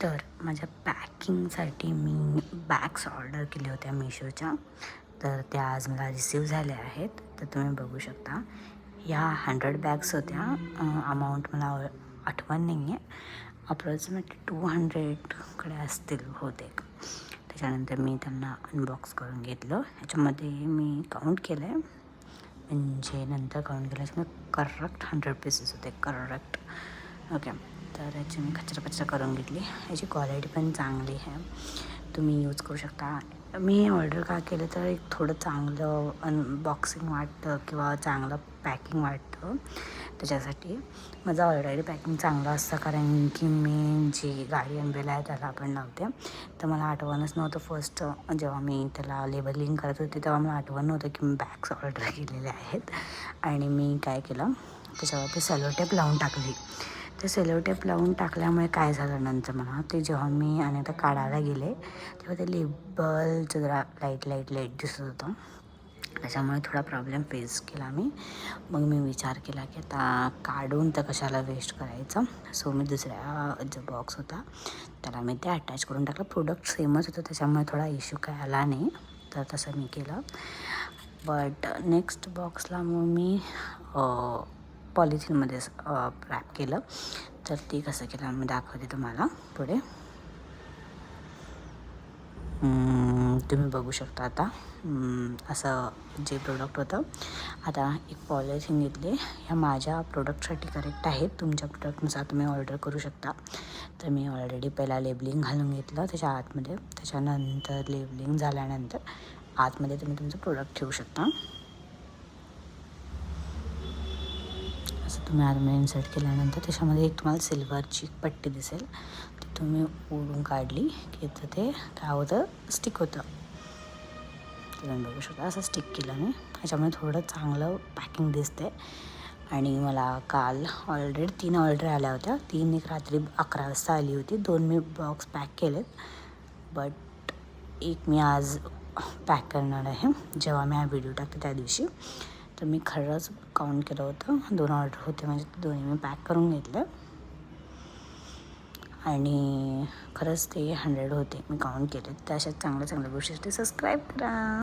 तर माझ्या पॅकिंगसाठी मी बॅग्स ऑर्डर केल्या होत्या मिशोच्या. तर त्या आज मला रिसीव झाल्या आहेत. तर तुम्ही बघू शकता ह्या 100 बॅग्स होत्या. अमाऊंट मला आठवण नाही आहे. अप्रॉक्सिमेटली 200कडे असतील बहुतेक. त्याच्यानंतर मी त्यांना अनबॉक्स करून घेतलं. ह्याच्यामध्ये मी काउंट केलं आहे, म्हणजे नंतर काउंट केलं ह्याच्यामध्ये करेक्ट 100 पीसेस होते, करेक्ट. ओके, तर याची मी कचरा करून घेतली. याची क्वालिटी पण चांगली आहे, तुम्ही यूज करू शकता. मी ऑर्डर का केलं तर एक थोडं चांगलं अनबॉक्सिंग वाटतं किंवा चांगलं पॅकिंग वाटतं. त्याच्यासाठी माझं ऑलरेडी पॅकिंग चांगलं असतं, कारण की मी जी गाडी आणलेला आहे त्याला आपण लावते. तर मला आठवणच नव्हतं फर्स्ट जेव्हा मी त्याला लेबलिंग करत होते तेव्हा मला आठवण नव्हतं की मी बॅग्स ऑर्डर केलेल्या आहेत. आणि मी काय केलं, त्याच्यावरती सेलो टेप लावून टाकली. ते सेलो टेप लावून टाकल्यामुळे काय झालं नंतर मला, ते जेव्हा मी अनेकदा काढायला गेले तेव्हा ते लेबलचं जरा लाईट दिसत होतं. त्याच्यामुळे थोडा प्रॉब्लेम फेस केला मी. मग मी विचार केला की आता काढून तर कशाला वेस्ट करायचं. सो मी दुसऱ्या जो बॉक्स होता त्याला मी ते अटॅच करून टाकलं. प्रोडक्ट सेमच होतं, त्याच्यामुळे थोडा इश्यू काय आला नाही. तर तसं मी केलं. बट नेक्स्ट बॉक्सला मग मी पॉलिथिनमध्ये रॅप केलं. तर ते कसं केलं मी दाखवते तुम्हाला पुढे. तुम्ही बघू शकता आता असं जे प्रोडक्ट होतं. आता एक पॉलिथिन घेतले. ह्या माझ्या प्रोडक्टसाठी करेक्ट आहेत, तुमच्या प्रोडक्टनुसार तुम्ही ऑर्डर करू शकता. तर मी ऑलरेडी पहिला लेबलिंग घालून घेतलं त्याच्या आतमध्ये. त्याच्यानंतर लेबलिंग झाल्यानंतर आतमध्ये तुम्ही तुमचं प्रोडक्ट ठेवू शकता. असं तुम्ही आतमध्ये इन्सर्ट केल्यानंतर त्याच्यामध्ये एक तुम्हाला सिल्वरची पट्टी दिसेल, ती तुम्ही ओढून काढली की तर ते काय होतं, स्टिक होतं. तुम्ही बघू शकता असं स्टिक केलं मी. ह्याच्यामुळे थोडं चांगलं पॅकिंग दिसते. आणि मला काल ऑलरेडी 3 ऑर्डर आल्या होत्या. 3 एक रात्री 11 वाजता आली होती. 2 मी बॉक्स पॅक केलेत, बट एक मी आज पॅक करणार आहे जेव्हा मी हा व्हिडिओ टाकते त्या दिवशी. तर मी खरंच काउंट केलं होतं, 2 ऑर्डर होते म्हणजे दोन्ही मी पॅक करून घेतलं. आणि खरंच ते 100 होते, मी काउंट केले. त्या अशा चांगल्या गोष्टीसाठी सबस्क्राईब करा.